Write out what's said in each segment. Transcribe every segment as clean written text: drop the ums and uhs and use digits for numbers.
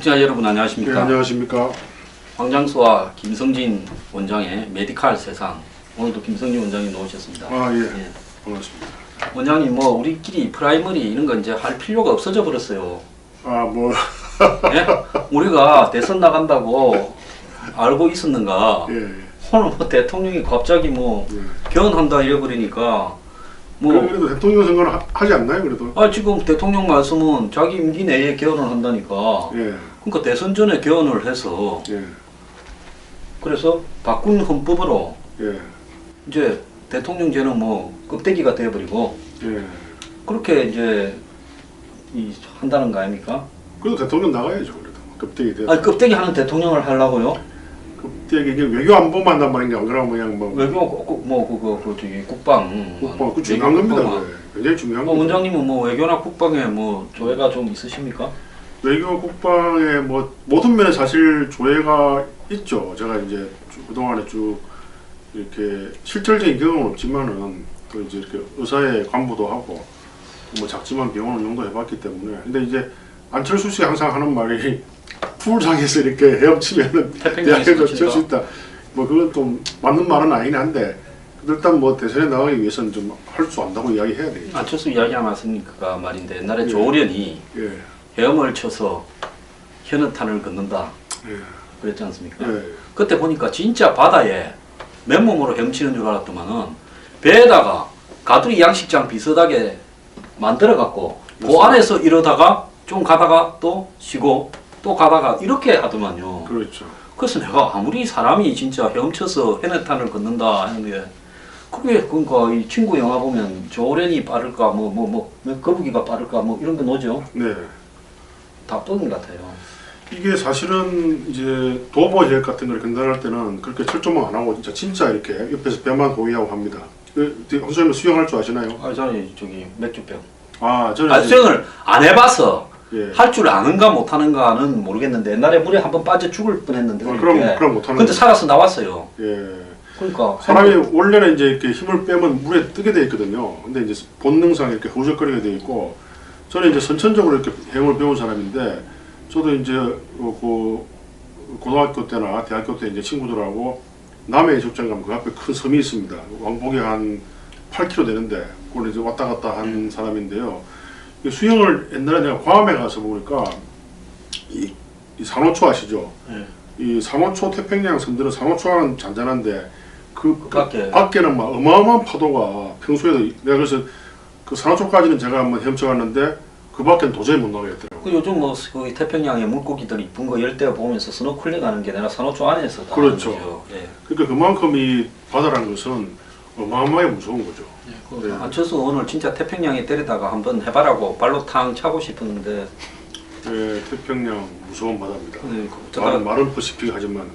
시청자 여러분 안녕하십니까? 네, 안녕하십니까? 황장수와 김성진 원장의 메디칼 세상, 오늘도 김성진 원장님 나오셨습니다. 아, 예. 반갑습니다. 원장님, 뭐 우리끼리 프라이머리 이런 거 이제 할 필요가 없어져 버렸어요. 아, 뭐 예? 우리가 대선 나간다고 알고 있었는가? 예. 오늘 뭐 대통령이 갑자기 뭐 개헌한다 이래버리니까 뭐 그래도 대통령 선거는 하지 않나요? 그래도? 지금 대통령 말씀은 자기 임기 내에 개헌을 한다니까. 예. 그러니까 대선 전에 개헌을 해서 예. 그래서 바꾼 헌법으로 예. 이제 대통령제는 뭐 껍데기가 되어버리고 예. 그렇게 이제 한다는 거 아닙니까? 그래도 대통령 나가야죠. 그래도 껍데기 돼. 아니 껍데기 하는 대통령을 하려고요? 껍데기 이게 외교 안보만 한단 말인가 안 그러면 그냥 뭐 외교 뭐 저기 국방 그 중요한 겁니다. 그게. 굉장히 중요한 뭐 겁니다. 원장님은 뭐 외교나 국방에 뭐 조회가 좀 있으십니까? 외교 국방에 뭐 모든 면에 사실 조회가 있죠. 제가 이제 그동안에 쭉 이렇게 실질적인 경험은 없지만은 또 이제 이렇게 의사의 간부도 하고 뭐 작지만 병원을 용도해봤기 때문에. 근데 이제 안철수 씨가 항상 하는 말이 풀장에서 이렇게 헤엄치면은 대학에서 칠 수 있다. 뭐 그건 좀 맞는 말은 아니긴 한데 일단 뭐 대선에 나가기 위해서는 좀 할 수 안다고 이야기해야 되겠죠. 안철수 이야기가 맞습니까 말인데 옛날에 예. 조오련이 예. 헤엄을 쳐서 현해탄을 걷는다 예. 그랬지 않습니까? 예. 그때 보니까 진짜 바다에 맨몸으로 헤엄치는 줄 알았더만은 배에다가 가두리 양식장 비슷하게 만들어 갖고 그 안에서 이러다가 좀 가다가 또 쉬고 또 가다가 이렇게 하더만요. 그렇죠. 그래서 내가 아무리 사람이 진짜 헤엄쳐서 해내탄을 걷는다 하는데 그게 그러니까 이 친구 영화 보면 조련이 빠를까 뭐 거북이가 빠를까 뭐 이런 거 나오죠. 네. 다 뻥인 같아요. 이게 사실은 이제 도보 여행 같은 걸 gendar할 때는 그렇게 철조망 안 하고 진짜 이렇게 옆에서 배만 호위하고 합니다. 선생님 수영할 줄 아시나요? 저는 저기 맥주병. 저는 수영을 안 해봐서 예. 할 줄 아는가 못하는가는 모르겠는데 옛날에 물에 한번 빠져 죽을 뻔했는데 그럼 못하는. 근데 살아서 나왔어요. 예. 그러니까 사람이 원래는 이제 이렇게 힘을 빼면 물에 뜨게 돼 있거든요. 근데 이제 본능상 이렇게 허우적거리게 돼 있고 저는 이제 선천적으로 이렇게 해영을 배운 사람인데 저도 이제 그 고등학교 때나 대학교 때 이제 친구들하고 남해 해수욕장 가면 그 앞에 큰 섬이 있습니다. 왕복이 한 8km 되는데 그걸 이제 왔다 갔다 한 사람인데요. 수영을 옛날에 내가 괌에 가서 보니까 이 산호초 아시죠? 네. 이 산호초 태평양 섬들은 산호초는 잔잔한데 그 밖에는 막 어마어마한 파도가 평소에도 내가 그래서 그 산호초까지는 제가 한번 헤엄쳐갔는데 그 밖에는 도저히 못 나가겠더라고요. 그 요즘 뭐 그 태평양에 물고기들 이쁜 거 열대 보면서 스노클링 하는 게 내가 산호초 안에서 다 그렇죠. 하는 거죠. 예. 그러니까 그만큼 이 바다라는 것은 어마어마하게 무서운 거죠. 네. 안철수 오늘 진짜 태평양에 때리다가 한번 해봐라고 발로 탕 차고 싶었는데 예, 태평양 무서운 바다입니다. 네, 말은 퍼시픽 하지만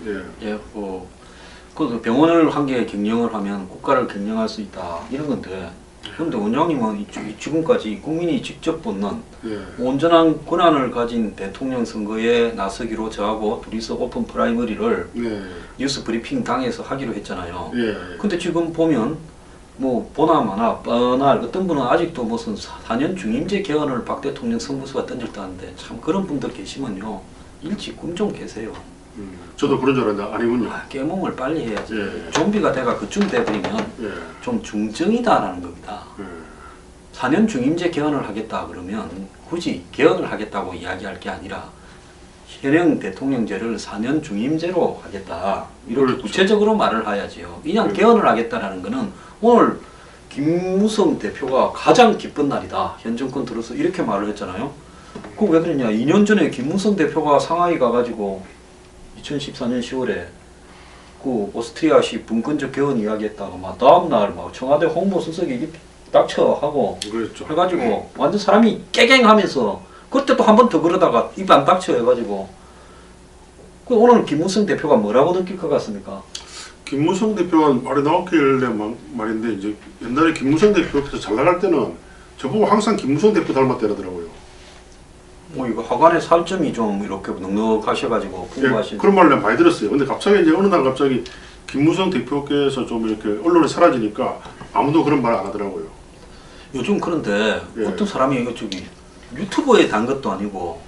그 병원을 한 개 경영을 하면 국가를 경영할 수 있다 이런 건데 그런데 원장님은 지금까지 국민이 직접 뽑는 온전한 권한을 가진 대통령 선거에 나서기로 저하고 둘이서 오픈 프라이머리를 뉴스 브리핑 당에서 하기로 했잖아요. 근데 지금 보면 뭐 보나 마나 뻔할 어떤 분은 아직도 무슨 4년 중임제 개헌을 박 대통령 선거수가 던졌다는데 참 그런 분들 계시면요 일찍 꿈 좀 계세요. 저도 그런 줄 알았는데 아니군요. 깨몸을 빨리 해야지. 좀비가 돼가 그쯤 돼버리면 좀 중증이다라는 겁니다. 4년 중임제 개헌을 하겠다 그러면 굳이 개헌을 하겠다고 이야기할 게 아니라 현행 대통령제를 4년 중임제로 하겠다 이렇게 그렇죠. 구체적으로 말을 해야지요. 그냥 개헌을 하겠다라는 거는 오늘 김무성 대표가 가장 기쁜 날이다. 현 정권 들어서 이렇게 말을 했잖아요. 그거 왜 그러냐. 2년 전에 김무성 대표가 상하이 가가지고 2014년 10월에 그 오스트리아식 분권적 개헌 이야기했다가 막 다음날 막 청와대 홍보수석이 닥쳐 하고 그렇죠. 해가지고 완전 사람이 깨갱하면서 그때 또 한 번 더 그러다가 입 안 닥쳐 해가지고 그 오늘 김무성 대표가 뭐라고 느낄 것 같습니까? 김무성 대표가 말이 나왔길래 말인데 이제 옛날에 김무성 대표께서 잘 나갈 때는 저보고 항상 김무성 대표 닮았다더라고요. 뭐 이거 하관의 살점이 좀 이렇게 넉넉하셔가지고 풍부하신. 그런 말을 많이 들었어요. 근데 갑자기 이제 어느 날 갑자기 김무성 대표께서 좀 이렇게 언론에 사라지니까 아무도 그런 말 안 하더라고요. 요즘 그런데 어떤 사람이 이거 저기 유튜버에 단 것도 아니고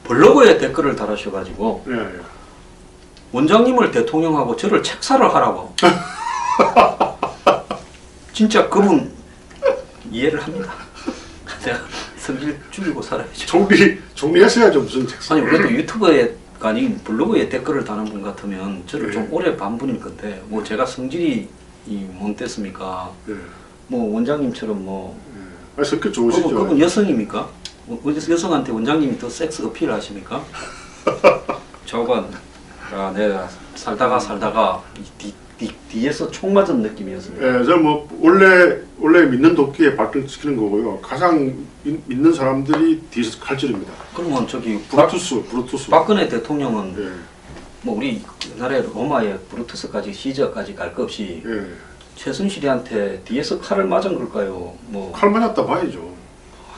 블로그에 댓글을 달으셔가지고 예, 예. 원장님을 대통령하고 저를 책사를 하라고. 진짜 그분 이해를 합니다. 제가 성질 죽이고 살아야죠. 정리했어야죠 무슨 책상. 아니 그래도 유튜브에 아니 블로그에 댓글을 다는 분 같으면 저를 네. 좀 오래 반 분일 건데 뭐 제가 성질이 못됐습니까? 예, 뭐 원장님처럼 뭐 예. 아, 성격 좋으시죠. 그분 여성입니까? 여성한테 원장님이 더 섹스 어필 하십니까? 저건 내가 살다가 뒤에서 총 맞은 느낌이었습니다. 예, 저뭐 원래 믿는 도끼에 발전시키는 거고요. 가장 믿는 사람들이 뒤에서 칼질입니다. 그러면 저기 브루투스. 박근혜 대통령은 예, 뭐 우리 옛날에 로마의 브루투스까지 시저까지 갈 것 없이 예. 최순실이한테 뒤에서 칼을 맞은 걸까요? 뭐 칼 맞았다 봐야죠.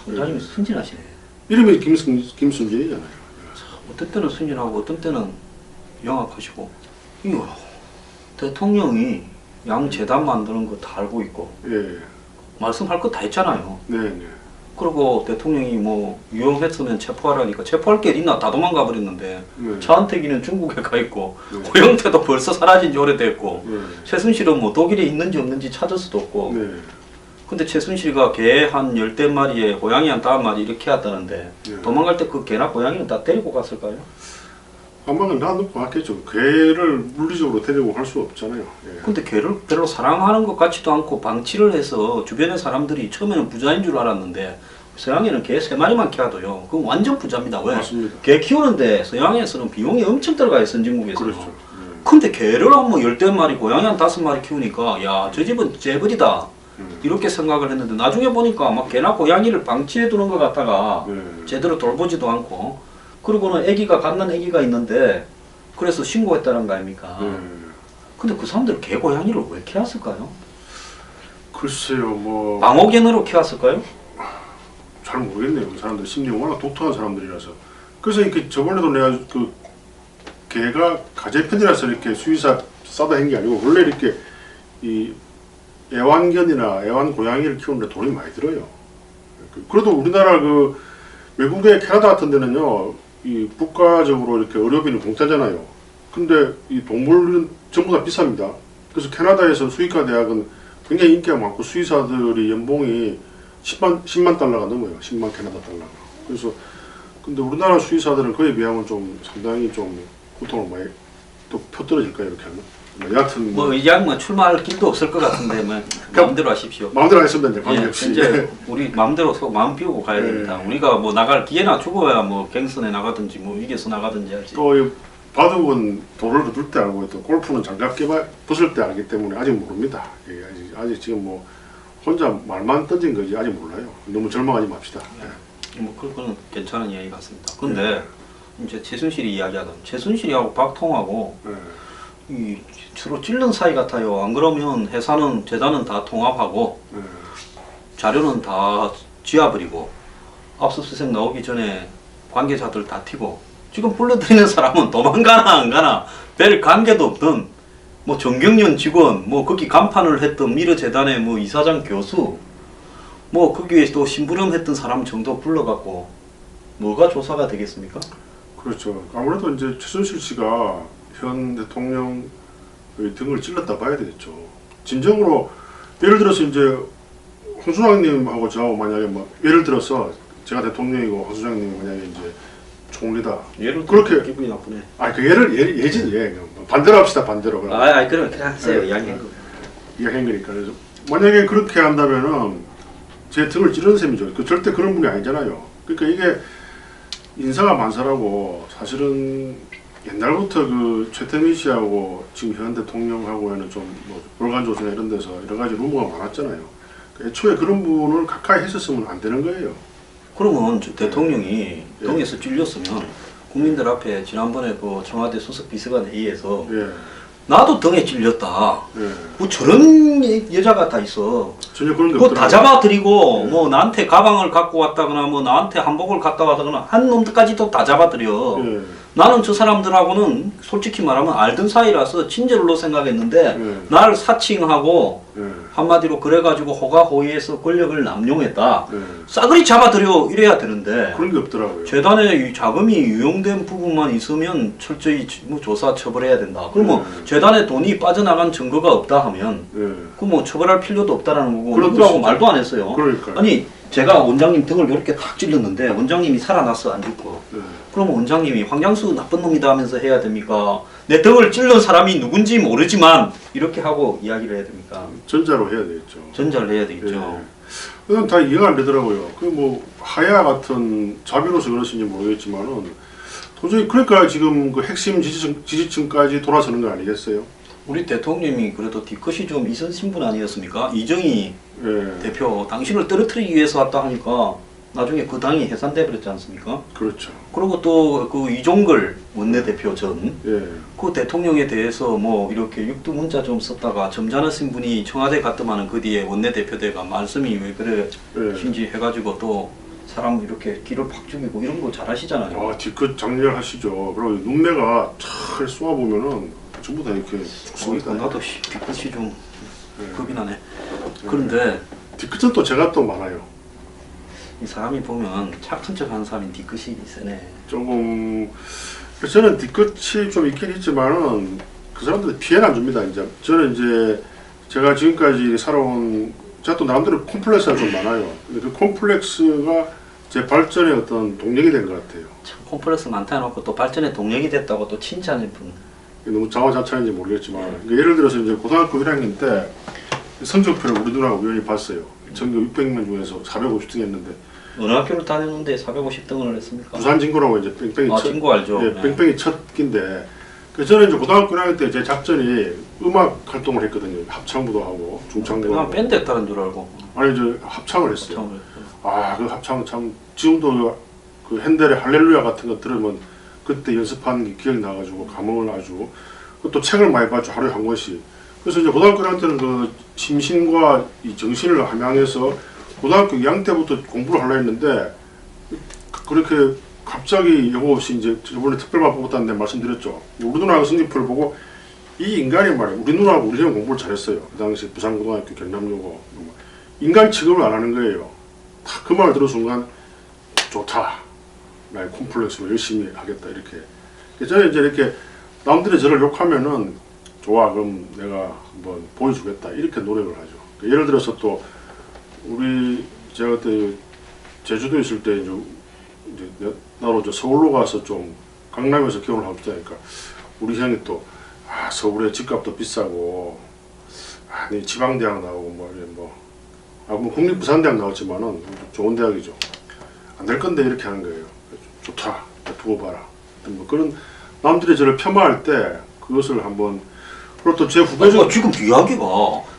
원장님이 순진하시네. 이름이 김순진이잖아요. 어떤 때는 순진하고 어떤 때는 영악하시고. 이거 대통령이 양 재단 만드는 거 다 알고 있고 예, 말씀할 거 다 했잖아요. 네, 네. 그리고 대통령이 뭐 유용했으면 체포하라니까 체포할 게 있나 다 도망가 버렸는데 네. 차은택이는 중국에 가 있고 네. 고영태도 벌써 사라진 지 오래됐고 네. 최순실은 뭐 독일에 있는지 없는지 찾을 수도 없고 네. 근데 최순실이가 개 한 10대 마리에 고양이 한 5마리 이렇게 왔다는데 네. 도망갈 때 그 개나 고양이는 다 데리고 갔을까요? 한방은 놔놓고 갔겠죠. 개를 물리적으로 데리고 갈 수 없잖아요. 예. 근데 개를 별로 사랑하는 것 같지도 않고 방치를 해서 주변의 사람들이 처음에는 부자인 줄 알았는데 서양에는 개 3마리만 키워도요. 그건 완전 부자입니다. 왜? 맞습니다. 개 키우는데 서양에서는 비용이 엄청 들어가요. 선진국에서. 그렇죠. 근데 개를 한 뭐 10대 마리, 고양이 한 5마리 키우니까 야, 저 집은 재벌이다. 이렇게 생각을 했는데 나중에 보니까 막 개나 고양이를 방치해 두는 것 같다가 네. 제대로 돌보지도 않고 그러고는 갓난 애기가 있는데 그래서 신고했다는 거 아닙니까? 네. 근데 그 사람들 개 고양이를 왜 키웠을까요? 글쎄요, 뭐. 방어견으로 키웠을까요? 잘 모르겠네요. 그 사람들 심리 워낙 독특한 사람들이라서. 그래서 이렇게 저번에도 내가 그 개가 가재편이라서 이렇게 수의사 싸다 한 게 아니고 원래 이렇게 이 애완견이나 애완 고양이를 키우는데 돈이 많이 들어요. 그래도 우리나라 그 외국의 캐나다 같은 데는요, 이 국가적으로 이렇게 의료비는 공짜잖아요. 근데 이 동물은 전부 다 비쌉니다. 그래서 캐나다에서 수의과 대학은 굉장히 인기가 많고 수의사들이 연봉이 10만 달러가 넘어요. 10만 캐나다 달러가. 그래서 근데 우리나라 수의사들은 그에 비하면 좀 상당히 좀 고통을 많이 또 펴떨어질까요 이렇게 하면? 여하튼 뭐 이제 뭐 출마할 길도 없을 것 같은데 뭐 마음대로 하십시오. 마음대로 하시면 이제 예, 관계없이. 이제 우리 마음대로 마음 비우고 가야 됩니다. 우리가 뭐 나갈 기회나 죽어야 뭐 갱선에 나가든지 뭐 이겨서 나가든지 하지. 또 이 바둑은 돌을 거둘 때 알고 또 골프는 장갑 벗을 때 알기 때문에 아직 모릅니다. 예, 아직 지금 뭐 혼자 말만 던진 거지 아직 몰라요. 너무 절망하지 맙시다. 예. 뭐 그건 괜찮은 이야기 같습니다. 근데 이제 최순실이 이야기하던 최순실이하고 박통하고 예. 이 서로 찔른 사이 같아요. 안 그러면 회사는 재단은 다 통합하고 예. 자료는 다 지워버리고 압수수색 나오기 전에 관계자들 다 튀고 지금 불러들이는 사람은 도망가나 안 가나 별 관계도 없던 뭐 정경련 직원 뭐 거기 간판을 했던 미르재단의 뭐 이사장 교수 뭐 거기에 또 심부름했던 사람 정도 불러갖고 뭐가 조사가 되겠습니까? 그렇죠. 아무래도 이제 최순실 씨가 현 대통령의 등을 찔렀다 봐야 되겠죠. 진정으로 예를 들어서 이제 황 소장님하고 저 만약에 뭐 예를 들어서 제가 대통령이고 황 소장님이 만약에 이제 총리다. 예를 그렇게 기분이 나쁘네. 그 예진 반대로 합시다 반대로. 그럼 그냥 하세요. 이야기한 거. 이야기한 거니까. 그래서 만약에 그렇게 한다면은 제 등을 찌르는 셈이죠. 절대 그런 분이 아니잖아요. 그러니까 이게 인사가 만사라고 사실은 옛날부터 그 최태민 씨하고 지금 현 대통령하고에는 좀뭐 볼간조사나 이런 데서 여러 가지 루머가 많았잖아요. 그러니까 애초에 그런 부분을 가까이 했었으면 안 되는 거예요. 그러면 대통령이 등에서 찔렸으면 국민들 앞에 지난번에 그 청와대 수석 비서관 회의에서 나도 등에 찔렸다. 뭐 저런 여자가 다 있어. 전혀 그런 게 그거 없더라고요. 다 잡아들이고 뭐 나한테 가방을 갖고 왔다거나 뭐 나한테 한복을 갖다 왔다거나 한 놈들까지도 다 잡아들여. 나는 저 사람들하고는 솔직히 말하면 알던 사이라서 친절로 생각했는데 나를 사칭하고 한마디로 그래가지고 호가호위해서 권력을 남용했다. 싸그리 잡아들여 이래야 되는데 그런 게 없더라고요. 재단에 이 자금이 유용된 부분만 있으면 철저히 뭐 조사 처벌해야 된다. 그러면 재단에 돈이 빠져나간 증거가 없다 하면 그 뭐 처벌할 필요도 없다라는 거고 누구라고 말도 안 했어요. 그러니까요. 아니 제가 원장님 등을 이렇게 탁 찔렀는데 원장님이 살아났어 안 죽고 그러면 원장님이 황장수 나쁜 놈이다 하면서 해야 됩니까? 내 등을 찔른 사람이 누군지 모르지만 이렇게 하고 이야기를 해야 됩니까? 전자로 해야 되겠죠. 전자를 해야 되겠죠. 그건 다 이해가 안 되더라고요. 그 뭐 하야 같은 자비로서 그러신지 모르겠지만은 도저히 그러니까 지금 그 핵심 지지층까지 돌아서는 거 아니겠어요? 우리 대통령이 그래도 뒤끝이 좀 있은 신분 아니었습니까? 이정희 대표 당신을 떨어뜨리기 위해서 왔다 하니까 나중에 그 당이 해산돼 버렸지 않습니까? 그렇죠. 그리고 또 그 이종걸 원내대표 전 그 예. 대통령에 대해서 뭐 이렇게 육두문자 좀 썼다가 점잖으신 분이 청와대 갔더만은 그 뒤에 원내대표대가 말씀이 왜 그래신지 해가지고 또 사람 이렇게 기를 팍 죽이고 이런 거 잘하시잖아요. 아 뒤끝 장렬하시죠. 그리고 눈매가 잘 쏘아보면은 전부 다 이렇게 죽습니다. 나도 뒤끝이 좀 겁이 나네. 그런데 뒤끝은 또 제가 또 많아요. 이 사람이 보면 착한 척하는 사람이 뒤끝이 세네. 조금 저는 뒤끝이 좀 있긴 있지만은 그 사람들 피해는 안 줍니다. 이제 저는 이제 제가 지금까지 살아온 제가 또 나름대로 콤플렉스가 좀 많아요. 근데 그 콤플렉스가 제 발전의 어떤 동력이 된 것 같아요. 참 콤플렉스 많다 해놓고 또 발전의 동력이 됐다고 또 칭찬해 분. 너무 자화자찬인지 모르겠지만 그러니까 예를 들어서 이제 고등학교 1학년 때 성적표를 우리 누나가 우연히 봤어요. 전교 600명 중에서 450등 했는데 어느 학교를 다녔는데 450등을 했습니까? 부산 진고라고 이제 뺑뺑이 첫 진고 알죠. 예, 뺑뺑이 첫 끼인데 그 저는 이제 고등학교 1학년 때 제 작전이 음악 활동을 했거든요. 합창부도 하고 중창도 그냥 하고. 밴드 했다는 줄 알고. 아니 저 합창을 했어요. 합창을. 아 그 합창 참 지금도 그 핸델의 할렐루야 같은 거 들으면 그때 연습한 게 기억이 나가지고 감흥을 아주 또 책을 많이 봤죠. 하루에 한 권씩. 그래서 이제 고등학교 1학년 때는 그 심신과 이 정신을 함양해서 고등학교 2학년 때부터 공부를 하려 했는데 그렇게 갑자기 여과 없이 이제 저번에 특별반 뽑았다는데 말씀드렸죠. 우리 누나가 성적표를 보고 이 인간이 말이에요. 우리 누나하고 우리 형 공부를 잘했어요. 그 당시 부산고등학교 경남여고 인간 취급을 안 하는 거예요. 딱 그 말을 들은 순간 좋다. 나의 콤플렉스로 열심히 하겠다 이렇게. 저는 이제 이렇게 남들이 저를 욕하면은 좋아 그럼 내가 한번 보여주겠다 이렇게 노력을 하죠. 예를 들어서 또 우리 제가 그때 제주도 있을 때 이제 나로 저 서울로 가서 좀 강남에서 결혼을 하고 싶다니까 우리 형이 또 서울에 집값도 비싸고 네 지방대학 나오고 뭐 국립부산대학 나왔지만은 좋은 대학이죠. 안 될 건데 이렇게 하는 거예요. 좋다 두고 봐라. 뭐 그런 남들이 저를 폄하할 때 그것을 한번 그리고 또 제 후배들 지금 이야기가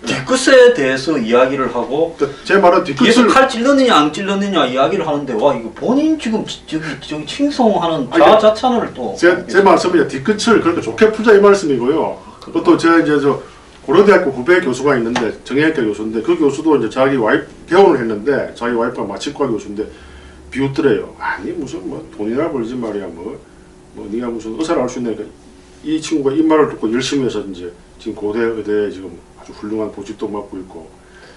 뒤끝에 대해서 이야기를 하고 제 말은 뒤끝을 뒤에서 칼 찔렀느냐 안 찔렀느냐 이야기를 하는데 와 이거 본인 지금 저기 칭송하는 자자찬을 또 제 말씀이 뒤끝을 그렇게 좋게 풀자 이 말씀이고요. 또 제가 이제 저 고려대학교 후배 교수가 있는데 정형외과 교수인데 그 교수도 이제 자기 와이프 개원을 했는데 자기 와이프가 마취과 교수인데 비웃더래요. 아니 무슨 뭐 돈이나 벌지 말이야 뭐 네가 무슨 의사를 할 수 있냐. 이 친구가 이 말을 듣고 열심히 해서 이제 지금 고대 의대에 지금 아주 훌륭한 보직도 맡고 있고.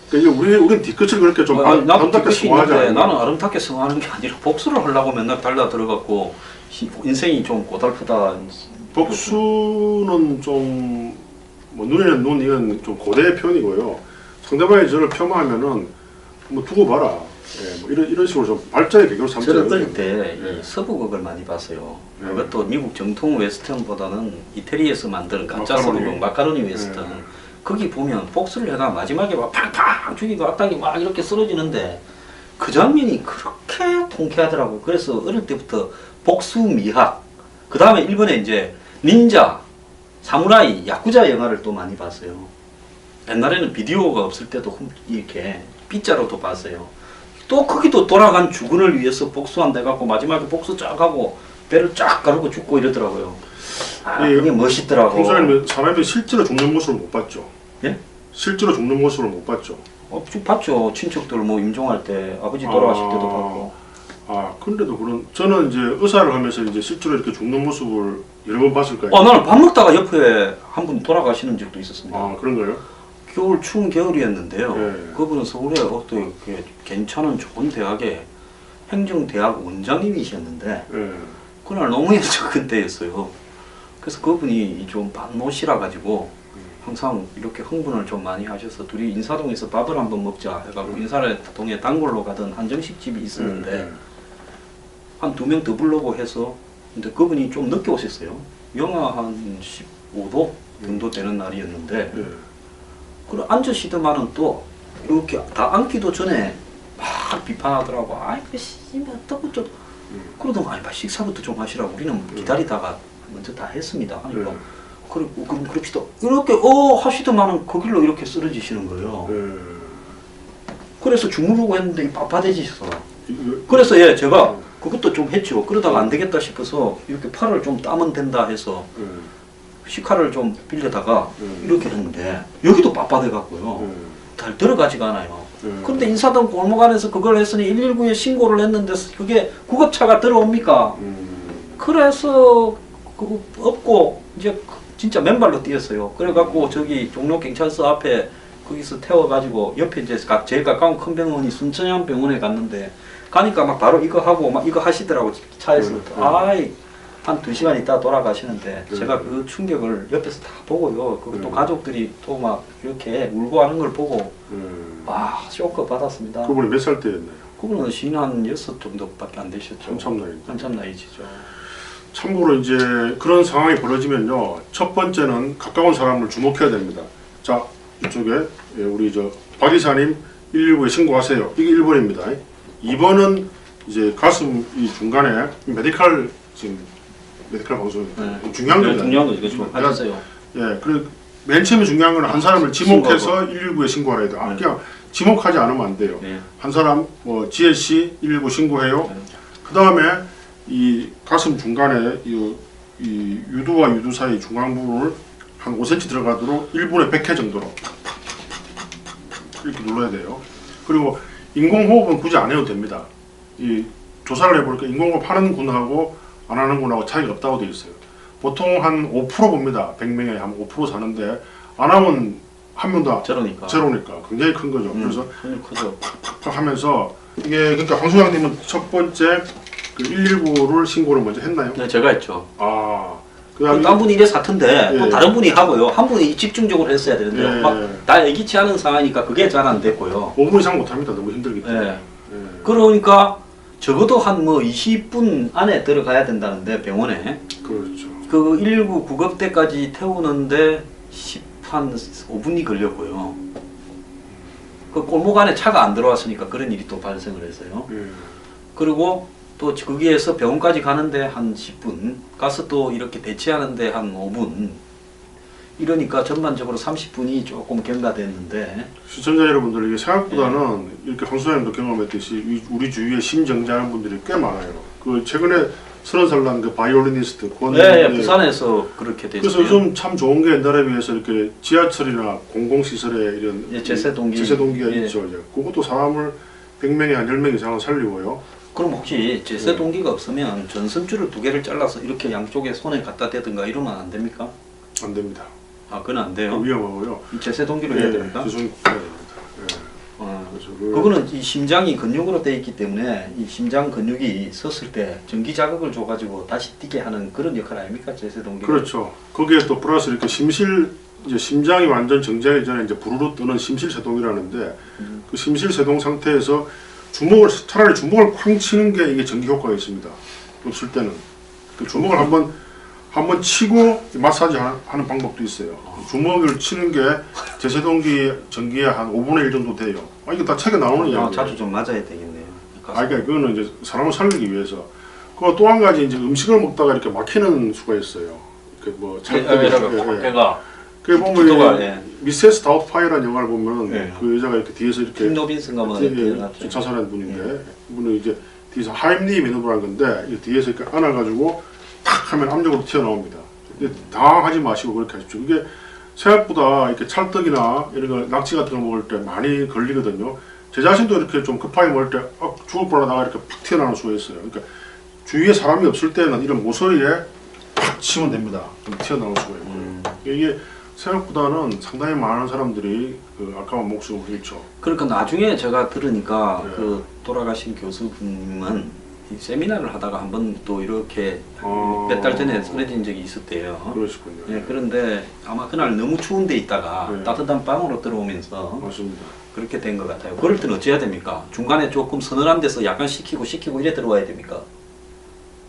그러니까 우리는 뒤끝을 그렇게 좀 아름답게 성공하지 않아요. 나는 아름답게 성공하는 게 아니라 복수를 하려고 맨날 달라 들어갔고 인생이 좀 고달프다. 복수는 좀 뭐 눈에는 눈 이건 좀 고대의 표현이고요. 상대방이 저를 폄하하면은 뭐 두고 봐라. 예, 뭐 이런 식으로 좀 발전의 계기로 삼자. 저는 어릴 때 서부극을 많이 봤어요. 그것도 미국 정통 웨스턴보다는 이태리에서 만드는 가짜 서부극 마카로니 웨스턴. 거기 보면 복수를 해가 마지막에 막 팡팡 죽이고 악당이 막 이렇게 쓰러지는데 그 장면이 그렇게 통쾌하더라고요. 그래서 어릴 때부터 복수 미학. 그 다음에 일본에 이제 닌자, 사무라이, 야쿠자 영화를 또 많이 봤어요. 옛날에는 비디오가 없을 때도 이렇게 빗자루도 봤어요. 또 거기도 돌아간 주군을 위해서 복수한다 해갖고 마지막에 복수 쫙 하고 배를 쫙 가르고 죽고 이러더라고요. 그게 멋있더라고. 평소에는 사람이 실제로 죽는 모습을 못 봤죠. 예? 실제로 죽는 모습을 못 봤죠. 쭉 봤죠. 친척들 뭐 임종할 때 아버지 돌아가실 때도 봤고. 아, 근데도 저는 이제 의사를 하면서 이제 실제로 이렇게 죽는 모습을 여러 번 봤을 거예요. 나는 밥 먹다가 옆에 한 분 돌아가시는 적도 있었습니다. 아, 그런가요? 겨울 추운 겨울이었는데요. 네. 그분은 서울에 어떤 괜찮은 좋은 대학의 행정대학 원장님이셨는데 예. 그날 노무현 정권 때였어요. 그래서 그분이 좀 반모시라 가지고 항상 이렇게 흥분을 좀 많이 하셔서 둘이 인사동에서 밥을 한번 먹자 해가지고 인사동에 단골로 가던 한정식 집이 있었는데 한 2명 더 불러고 해서 근데 그분이 좀 늦게 오셨어요. 영하 한 15도 정도 되는 날이었는데 예. 그리고 앉으시더만은 또 이렇게 다 앉기도 전에 막 비판하더라고. 아이 그 씨발 어떻게 좀 그러더만 아니 식사부터 좀 하시라고 우리는 기다리다가 먼저 다 했습니다. 하니까 그리고 그럼 그럽시다. 이렇게 하시더만은 그 길로 이렇게 쓰러지시는 거예요. 그래서 주무르고 했는데 빳빳해지셔서 그래서 제가 그것도 좀 했죠. 그러다가 안 되겠다 싶어서 이렇게 팔을 좀 따면 된다 해서 식칼을 좀 빌려다가 이렇게 했는데 여기도 빳빳해 갖고요. 잘 들어가지가 않아요. 그런데 인사동 골목 안에서 그걸 했으니 119에 신고를 했는데 그게 구급차가 들어옵니까? 그래서 그거 없고 이제 진짜 맨발로 뛰었어요. 그래갖고 저기 종로 경찰서 앞에 거기서 태워가지고 옆에 이제 제일 가까운 큰 병원이 순천향 병원에 갔는데 가니까 막 바로 이거 하고 막 이거 하시더라고 차에서. 아이 한 2시간 있다 돌아가시는데 제가 그 충격을 옆에서 다 보고요. 그또 가족들이 또 막 이렇게 울고 하는 걸 보고 와 쇼크 받았습니다. 그분이 몇 살 때였나요? 그분은 한 6 정도밖에 안 되셨죠. 한참 나이죠. 한참 나이지죠. 참고로 이제 그런 상황이 벌어지면요. 첫 번째는 가까운 사람을 주목해야 됩니다. 자, 이쪽에 우리 박 이사님 119에 신고하세요. 이게 1번입니다. 2번은 이제 가슴 이 중간에 메디칼 방송입니다. 중요한 겁니다. 중요한 거죠. 그렇죠. 하셨어요. 예, 그리고 맨 처음에 중요한 건 한 사람을 지목해서 119에 신고하라 해도 그냥 지목하지 않으면 안 돼요. 한 사람 뭐 GLC 119 신고해요. 그 다음에 이 가슴 중간에 이 유두와 유두 사이 중앙 부분을 한 5cm 들어가도록 1분에 100회 정도로 이렇게 눌러야 돼요. 그리고 인공호흡은 굳이 안 해도 됩니다. 이 조사를 해보니까 인공호흡 하는 군하고 안 하는 군하고 차이가 없다고 되어 있어요. 보통 한 5% 봅니다. 100명에 한 5% 사는데 안 하면 한 명도 제로니까 굉장히 큰 거죠. 그래서 크죠. 팍팍팍 하면서 이게 그러니까 황 소장님은 첫 번째 그 119를 신고를 먼저 했나요? 네, 제가 했죠. 그다음에 딴 분이 이래 사건데 또 다른 분이 하고요. 한 분이 집중적으로 했어야 되는데 막 다 예기치 않은 상황이니까 그게 잘 안 됐고요. 5분 이상 못합니다. 너무 힘들기 때문에. 그러니까 적어도 한 뭐 20분 안에 들어가야 된다는데 병원에. 그렇죠. 그 119 구급대까지 태우는데 한 5분이 걸렸고요. 그 골목 안에 차가 안 들어왔으니까 그런 일이 또 발생을 했어요. 그리고 또 거기에서 병원까지 가는데 한 10분, 가서 또 이렇게 대치하는데 한 5분, 이러니까 전반적으로 30분이 조금 경과됐는데 시청자 여러분들 이게 생각보다는 이렇게 황 소장님도 경험했듯이 우리 주위에 심정지하는 분들이 꽤 많아요. 그 최근에 30살 난 그 바이올리니스트 부산에서 그렇게 됐어요. 그래서 요즘 참 좋은 게 옛날에 비해서 이렇게 지하철이나 공공시설에 이런 제세동기가 있죠. 그것도 사람을 100명에 한 10명 이상은 살리고요. 그럼 혹시 제세동기가 없으면 전선줄을 2개를 잘라서 이렇게 양쪽에 손에 갖다 대든가 이러면 안 됩니까? 안 됩니다. 그건 안 돼요? 위험하고요. 제세동기로 해야 됩니까? 해야 됩니다. 그거는 이 심장이 근육으로 되어 있기 때문에 이 심장 근육이 섰을 때 전기 자극을 줘가지고 다시 뛰게 하는 그런 역할 아닙니까? 제세동기가. 그렇죠. 거기에 또 플러스 이렇게 이제 심장이 완전 정지하기 전에 이제 부르르 뜨는 심실세동이라는데 그 심실세동 상태에서 차라리 주먹을 쾅 치는 게 이게 전기 효과가 있습니다. 없을 때는 그 주먹을 한번 치고 마사지 하는 방법도 있어요. 주먹을 치는 게 제세동기 전기에 한 5분의 1 정도 돼요. 이거 다 책에 나오는 이야기예요. 자주 좀 맞아야 되겠네요. 그러니까 그거는 이제 사람을 살리기 위해서. 그 또 한 가지 이제 음식을 먹다가 이렇게 막히는 수가 있어요. 이렇게 뭐 배가. 그 보면 미세스 다우파이라는 영화를 보면 그 여자가 이렇게 뒤에서 이렇게 킴 로빈슨가 뭐 자살한 분인데 이분은 이제 뒤에서 하임리 매너브라는 건데 뒤에서 이렇게 안아가지고 탁 하면 압력으로 튀어나옵니다. 당황하지 마시고 그렇게 하십시오. 이게 생각보다 이렇게 찰떡이나 이런 거 낙지 같은 거 먹을 때 많이 걸리거든요. 제 자신도 이렇게 좀 급하게 먹을 때 죽을 뻔하다가 이렇게 팍 튀어나올 수가 있어요. 그러니까 주위에 사람이 없을 때는 이런 모서리에 팍 치면 됩니다. 좀 튀어나올 수가 있고요. 이게 생각보다는 상당히 많은 사람들이 그 아까운 목숨을 잃죠. 그러니까 나중에 제가 들으니까 네. 그 돌아가신 교수님은 이 세미나를 하다가 한 번 또 이렇게 몇 달 전에 쓰러진 적이 있었대요. 그러시군요. 예, 그런데 아마 그날 너무 추운 데 있다가 네. 따뜻한 방으로 들어오면서 맞습니다. 그렇게 된 것 같아요. 그럴 때는 어찌해야 됩니까? 중간에 조금 서늘한 데서 약간 식히고 이래 들어와야 됩니까?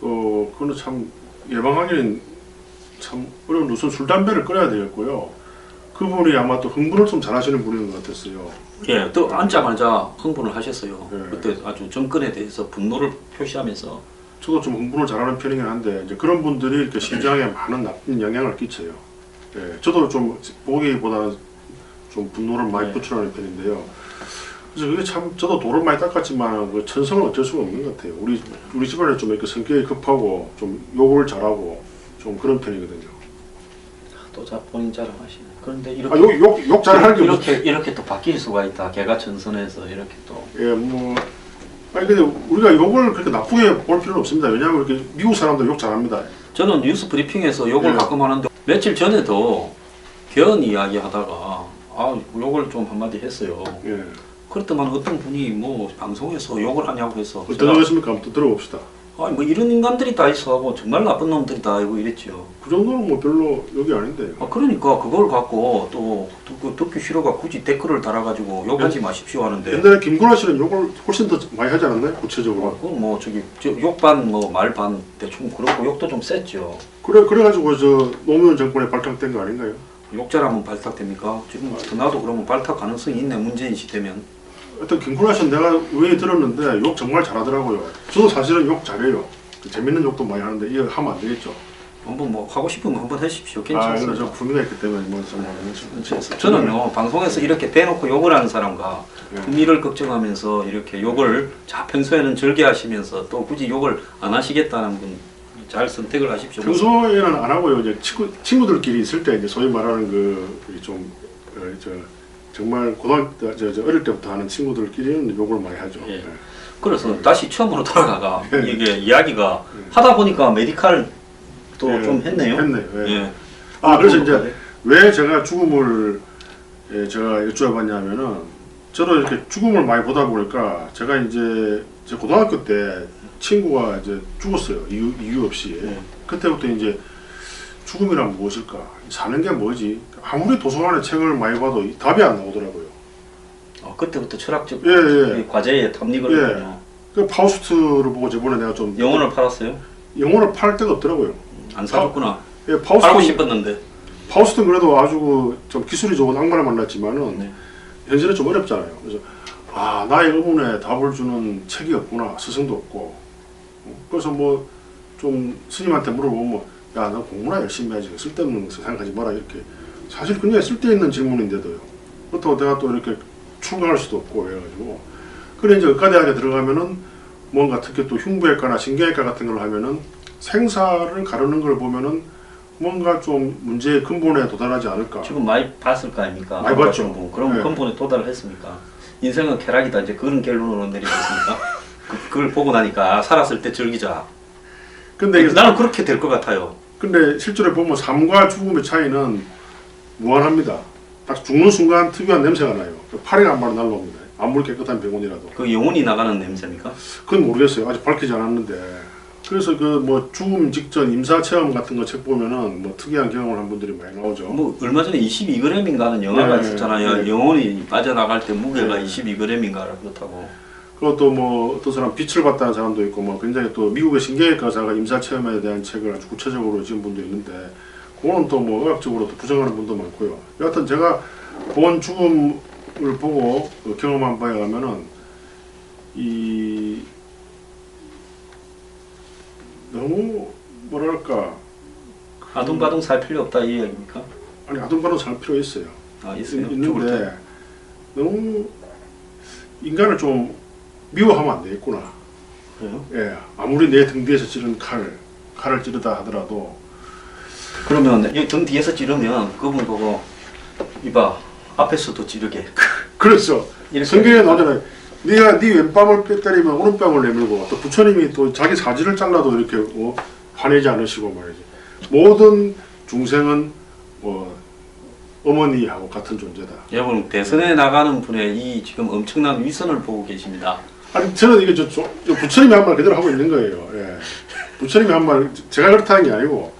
그거는 참 예방하기는 참 어려운 우선 술 담배를 끊어야 되겠고요. 그분이 아마 또 흥분을 좀 잘하시는 분인 것 같았어요. 예, 또 앉자마자 흥분을 하셨어요. 네. 그때 아주 정권에 대해서 분노를 표시하면서 저도 좀 흥분을 잘하는 편이긴 한데 이제 그런 분들이 이렇게 심장에 많은 나쁜 영향을 끼쳐요. 예, 저도 좀 보기보다는 좀 분노를 많이 네. 표출하는 편인데요. 그래서 그게 참 저도 돌을 많이 닦았지만 그 천성은 어쩔 수가 없는 것 같아요. 우리 집안에 좀 이렇게 성격이 급하고 좀 욕을 잘하고 좀 그런 편이거든요. 또 본인 자랑하시네. 그런데 이렇게 욕 잘하는 게 이렇게 또 바뀔 수가 있다. 개가 천선에서 이렇게 또. 예, 아니 근데 우리가 욕을 그렇게 나쁘게 볼 필요는 없습니다. 왜냐하면 이렇게 미국 사람들 욕 잘합니다. 저는 뉴스 브리핑에서 욕을 네. 가끔 하는데 며칠 전에도 개헌 이야기 하다가 욕을 좀 한마디 했어요. 예. 그렇더만 어떤 분이 뭐 방송에서 욕을 하냐고 해서 어떤 것입니까? 한번 들어봅시다. 뭐 이런 인간들이 다 있어 하고 정말 나쁜 놈들이 다 이고 이랬죠. 그 정도는 뭐 별로 욕이 아닌데. 그러니까 그걸 갖고 또 듣기 싫어가 굳이 댓글을 달아가지고 욕하지 마십시오 하는데. 옛날에 김구라 씨는 욕을 훨씬 더 많이 하지 않았나요? 구체적으로. 그건 뭐 욕반 뭐 말반 대충 그렇고 욕도 좀 셌죠. 그래가지고 저 노무현 정권에 발탁된 거 아닌가요? 욕자라면 발탁됩니까? 지금 나도 그러면 발탁 가능성이 있네. 문재인 시대면. 하여튼 김구라 씨는 내가 우연히 들었는데 욕 정말 잘하더라고요. 저도 사실은 욕 잘해요. 재밌는 욕도 많이 하는데 이거 하면 안 되겠죠. 한번 뭐 하고 싶으면 한번 하십시오. 이거 저 괜찮습니다. 구미가 있기 때문에 뭐 정말 저는요 방송에서 이렇게 대놓고 욕을 하는 사람과 예. 품위를 걱정하면서 이렇게 욕을 평소에는 절개하시면서 또 굳이 욕을 안 하시겠다는 분 잘 선택을 하십시오. 평소에는 안 하고요. 이제 친구들끼리 있을 때 이제 소위 말하는 정말 고등학교 저 어릴 때부터 하는 친구들끼리는 욕을 많이 하죠. 예. 예. 그래서 다시 처음으로 돌아가가 예. 이게 이야기가 하다 보니까 메디칼 또 예. 좀 했네요. 했네요. 예. 예. 그래서 이제 왜 제가 죽음을 제가 여쭤봤냐면은 저도 이렇게 죽음을 많이 보다 보니까 제가 이제 제 고등학교 때 친구가 이제 죽었어요. 이유 없이. 네. 그때부터 이제 죽음이란 무엇일까? 사는 게 뭐지? 아무리 도서관에 책을 많이 봐도 답이 안 나오더라고요. 그때부터 철학적 예. 과제에 탐닉을 했군요. 그 파우스트를 보고 저번에 내가 좀 영혼을 팔았어요? 영혼을 팔 데가 없더라고요. 안 사줬구나. 예, 팔고 싶었는데. 파우스트는 그래도 아주 좀 기술이 좋은 악마를 만났지만은 네. 현실은 좀 어렵잖아요. 그래서 나의 의문에 답을 주는 책이 없구나. 스승도 없고. 그래서 뭐 좀 스님한테 물어보면 야, 너 공부나 열심히 해야지. 쓸데없는 거 생각하지 마라. 이렇게. 사실 굉장히 쓸데있는 질문인데도요. 그렇다고 내가 또 이렇게 출강할 수도 없고 해가지고. 그래 이제 의과대학에 들어가면은 뭔가 특히 또 흉부외과나 신경외과 같은 걸 하면은 생사를 가르는 걸 보면은 뭔가 좀 문제의 근본에 도달하지 않을까. 지금 많이 봤을 거 아닙니까? 많이 봤죠. 그럼 네. 근본에 도달을 했습니까? 인생은 쾌락이다. 이제 그런 결론으로 내리셨습니까? 그걸 보고 나니까 살았을 때 즐기자. 근데 나는 그렇게 될 것 같아요. 근데 실제로 보면 삶과 죽음의 차이는 무한합니다. 딱 죽는 순간 특유한 냄새가 나요. 파리가 한 마리 날라옵니다. 아무리 깨끗한 병원이라도. 그 영혼이 나가는 냄새입니까? 그건 모르겠어요. 아직 밝히지 않았는데. 그래서 그 뭐 죽음 직전 임사 체험 같은 거 책 보면은 뭐 특이한 경험을 한 분들이 많이 나오죠. 뭐 얼마 전에 22g인가 하는 영화가 네, 있었잖아요. 네. 영혼이 빠져나갈 때 무게가 네. 22g인가 그렇다고. 그것도 뭐 어떤 사람 빛을 봤다는 사람도 있고 뭐 굉장히 또 미국의 신경외과 의사가 임사 체험에 대한 책을 아주 구체적으로 지은 분도 있는데 그거는 또 뭐 의학적으로 또 부정하는 분도 많고요. 여하튼 제가 본 죽음을 보고 경험한 바에 가면은 이 너무 뭐랄까 아둥바둥 살 필요 없다 이 이야기입니까? 아니 아둥바둥 살 필요 있어요. 있어요. 죽을 때. 있는데 너무 인간을 좀 미워하면 안 되겠구나. 그래요? 예, 아무리 내 등 뒤에서 찌른 칼을 찌르다 하더라도 그러면 여기 등 뒤에서 찌르면 그분 보고 이봐 앞에서도 찌르게. 그렇죠. 이렇게 성경에 나오잖아요. 네가 네 왼뺨을 때리면 오른뺨을 내밀고 또 부처님이 또 자기 사지를 잘라도 이렇게 화내지 않으시고 말이지. 모든 중생은 어머니하고 같은 존재다. 여러분 대선에 나가는 분의 이 지금 엄청난 위선을 보고 계십니다. 아니 저는 이게 부처님이 한 말 그대로 하고 있는 거예요. 예. 부처님이 한 말 제가 그렇다는 게 아니고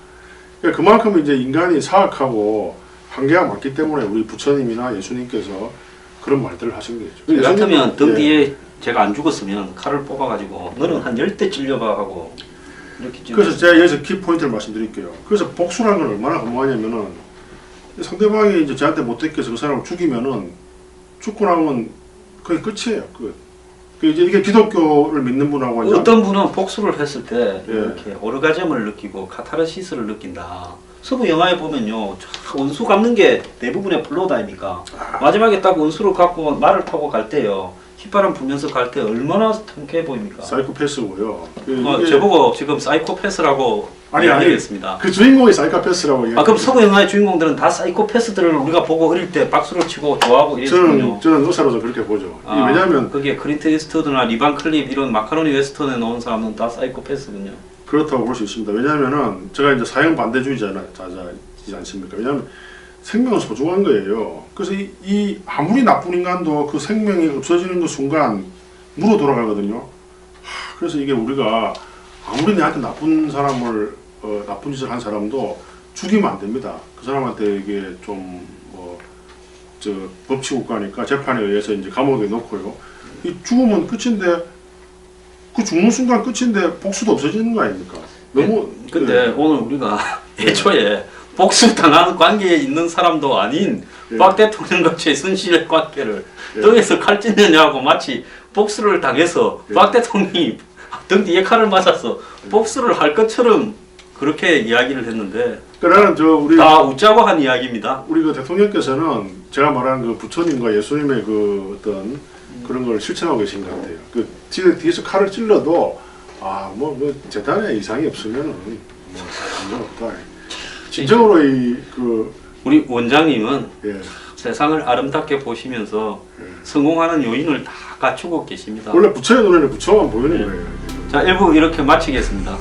그러니까 그만큼 이제 인간이 사악하고 한계가 많기 때문에 우리 부처님이나 예수님께서 그런 말들을 하신 거죠. 같으면 등 뒤에 제가 안 죽었으면 칼을 뽑아가지고 너는 한 10대 찔려봐 하고 이렇게 찔러. 그래서 제가 여기서 키 포인트를 말씀드릴게요. 그래서 복수라는 건 얼마나 허무하냐면은 상대방이 이제 저한테 못했겠어 그 사람을 죽이면은 죽고 나면 그게 끝이에요. 이제 이게 기독교를 믿는 분하고 어떤 분은 복수를 했을 때 예. 이렇게 오르가즘을 느끼고 카타르시스를 느낀다. 서부 영화에 보면요, 원수 갚는 게 대부분의 플롯 아닙니까? 마지막에 딱 원수를 갖고 말을 타고 갈 때요, 휘바람 불면서 갈 때 얼마나 통쾌해 보입니까? 사이코패스고요. 저보고 지금 사이코패스라고 이야기했습니다. 그 주인공이 사이코패스라고. 그럼 서부 영화의 주인공들은 다 사이코패스들을 우리가 보고 어릴 때 박수를 치고 좋아하고 이랬거든요. 저는 의사로서 그렇게 보죠. 왜냐하면 그게 클린트 이스트우드나 리반 클립 이런 마카로니 웨스턴에 나온 사람은 다 사이코패스군요. 그렇다고 볼 수 있습니다. 왜냐하면은 제가 이제 사형 반대주의자이지 않습니까? 왜냐하면 생명은 소중한 거예요. 그래서 이 아무리 나쁜 인간도 그 생명이 없어지는 그 순간 물어 돌아가거든요. 그래서 이게 우리가 아무리 내한테 나쁜 사람을 나쁜 짓을 한 사람도 죽이면 안 됩니다. 그 사람한테 이게 좀 법치국가니까 재판에 의해서 이제 감옥에 넣고요. 이 죽으면 끝인데 그 죽는 순간 끝인데 복수도 없어지는 거 아닙니까? 너무. 근데 오늘 우리가 애초에 복수 당하는 관계에 있는 사람도 아닌 박 대통령과 최순실의 관계를 등에서 칼 찢느냐고 마치 복수를 당해서 박 대통령이 등 뒤에 칼을 맞아서 복수를 할 것처럼 그렇게 이야기를 했는데 그러니까 나는 우리 다 웃자고 한 이야기입니다. 우리 그 대통령께서는 제가 말한 그 부처님과 예수님의 그 어떤 그런 걸 실천하고 계신 것 같아요. 그 뒤에서 칼을 찔러도 뭐 재단에 이상이 없으면은 뭐 문제 없다. 진정으로 우리 원장님은 예. 세상을 아름답게 보시면서 성공하는 요인을 다 갖추고 계십니다. 원래 부처의 눈에는 부처만 보이는 거예요. 자, 1부 이렇게 마치겠습니다.